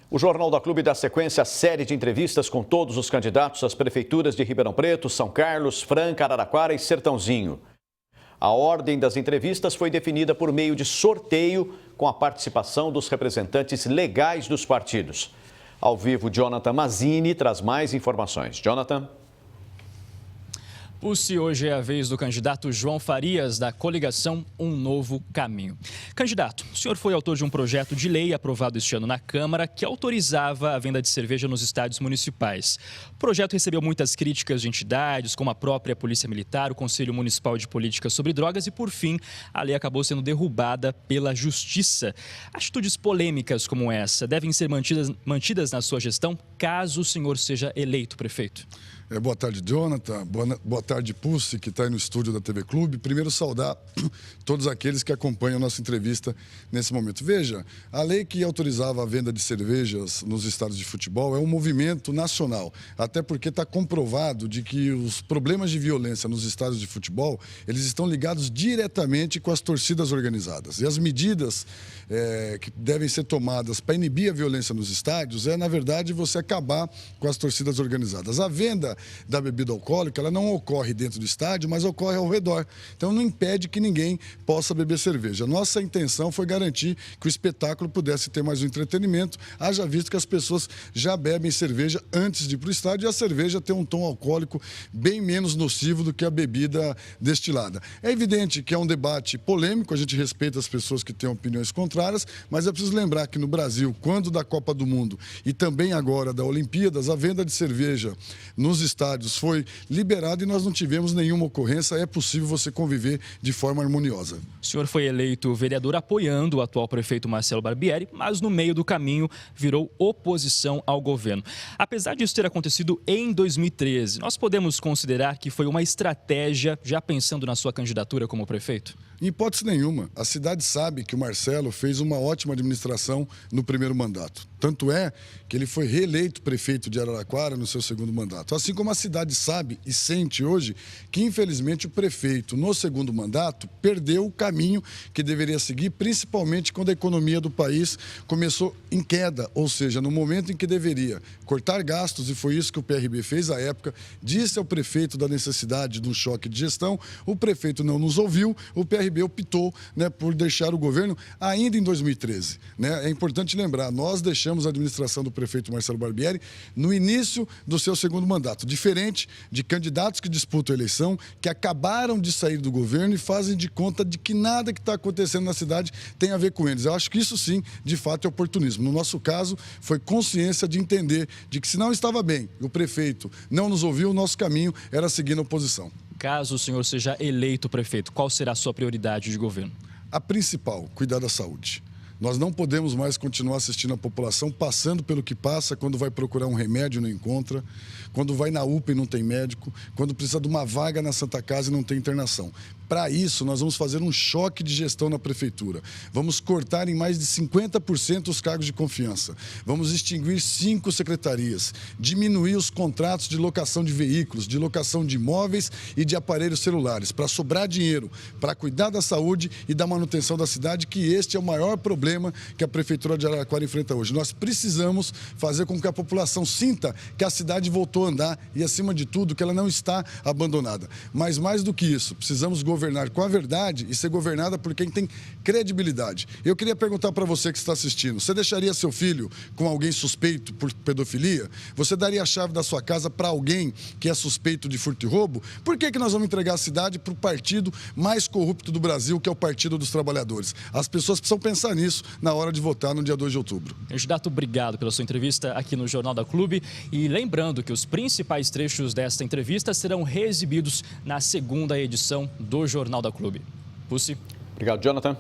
O Jornal da Clube dá sequência à série de entrevistas com todos os candidatos às prefeituras de Ribeirão Preto, São Carlos, Franca, Araraquara e Sertãozinho. A ordem das entrevistas foi definida por meio de sorteio com a participação dos representantes legais dos partidos. Ao vivo, Jonathan Mazini traz mais informações. Jonathan. Pussi, hoje é a vez do candidato João Farias, da coligação Um Novo Caminho. Candidato, o senhor foi autor de um projeto de lei aprovado este ano na Câmara que autorizava a venda de cerveja nos estádios municipais. O projeto recebeu muitas críticas de entidades, como a própria Polícia Militar, o Conselho Municipal de Política sobre Drogas e, por fim, a lei acabou sendo derrubada pela Justiça. Atitudes polêmicas como essa devem ser mantidas na sua gestão, caso o senhor seja eleito prefeito? Boa tarde, Jonathan. Boa tarde, Pussi, que está aí no estúdio da TV Clube. Primeiro, saudar todos aqueles que acompanham a nossa entrevista nesse momento. Veja, a lei que autorizava a venda de cervejas nos estádios de futebol é um movimento nacional, até porque está comprovado de que os problemas de violência nos estádios de futebol, eles estão ligados diretamente com as torcidas organizadas. E as medidas que devem ser tomadas para inibir a violência nos estádios na verdade, você acabar com as torcidas organizadas. A venda da bebida alcoólica, ela não ocorre dentro do estádio, mas ocorre ao redor. Então, não impede que ninguém possa beber cerveja. Nossa intenção foi garantir que o espetáculo pudesse ter mais um entretenimento, haja visto que as pessoas já bebem cerveja antes de ir para o estádio e a cerveja tem um tom alcoólico bem menos nocivo do que a bebida destilada. É evidente que é um debate polêmico, a gente respeita as pessoas que têm opiniões contrárias, mas é preciso lembrar que no Brasil, quando da Copa do Mundo e também agora da Olimpíadas, a venda de cerveja nos estádios foi liberado e nós não tivemos nenhuma ocorrência. É possível você conviver de forma harmoniosa. O senhor foi eleito vereador apoiando o atual prefeito Marcelo Barbieri, mas no meio do caminho virou oposição ao governo. Apesar disso ter acontecido em 2013, nós podemos considerar que foi uma estratégia já pensando na sua candidatura como prefeito? Em hipótese nenhuma. A cidade sabe que o Marcelo fez uma ótima administração no primeiro mandato. Tanto é que ele foi reeleito prefeito de Araraquara no seu segundo mandato. Assim como a cidade sabe e sente hoje que, infelizmente, o prefeito, no segundo mandato, perdeu o caminho que deveria seguir, principalmente quando a economia do país começou em queda, ou seja, no momento em que deveria cortar gastos, e foi isso que o PRB fez à época, disse ao prefeito da necessidade de um choque de gestão, o prefeito não nos ouviu, o PRB optou por deixar o governo ainda em 2013. É importante lembrar, nós deixamos a administração do prefeito Marcelo Barbieri no início do seu segundo mandato, diferente de candidatos que disputam a eleição, que acabaram de sair do governo e fazem de conta de que nada que está acontecendo na cidade tem a ver com eles. Eu acho que isso sim, de fato, é oportunismo. No nosso caso, foi consciência de entender de que se não estava bem, o prefeito não nos ouviu, o nosso caminho era seguir na oposição. Caso o senhor seja eleito prefeito, qual será a sua prioridade de governo? A principal, cuidar da saúde. Nós não podemos mais continuar assistindo a população passando pelo que passa quando vai procurar um remédio e não encontra, quando vai na UPA e não tem médico, quando precisa de uma vaga na Santa Casa e não tem internação. Para isso, nós vamos fazer um choque de gestão na prefeitura. Vamos cortar em mais de 50% os cargos de confiança. Vamos extinguir 5 secretarias, diminuir os contratos de locação de veículos, de locação de imóveis e de aparelhos celulares, para sobrar dinheiro, para cuidar da saúde e da manutenção da cidade, que este é o maior problema que a prefeitura de Araraquara enfrenta hoje. Nós precisamos fazer com que a população sinta que a cidade voltou a andar e, acima de tudo, que ela não está abandonada. Mas mais do que isso, precisamos governar com a verdade e ser governada por quem tem credibilidade. Eu queria perguntar para você que está assistindo, você deixaria seu filho com alguém suspeito por pedofilia? Você daria a chave da sua casa para alguém que é suspeito de furto e roubo? Por que nós vamos entregar a cidade para o partido mais corrupto do Brasil, que é o Partido dos Trabalhadores? As pessoas precisam pensar nisso na hora de votar no dia 2 de outubro. Candidato, obrigado pela sua entrevista aqui no Jornal da Clube. E lembrando que os principais trechos desta entrevista serão reexibidos na segunda edição do Jornal da Clube. Pussi. Obrigado, Jonathan.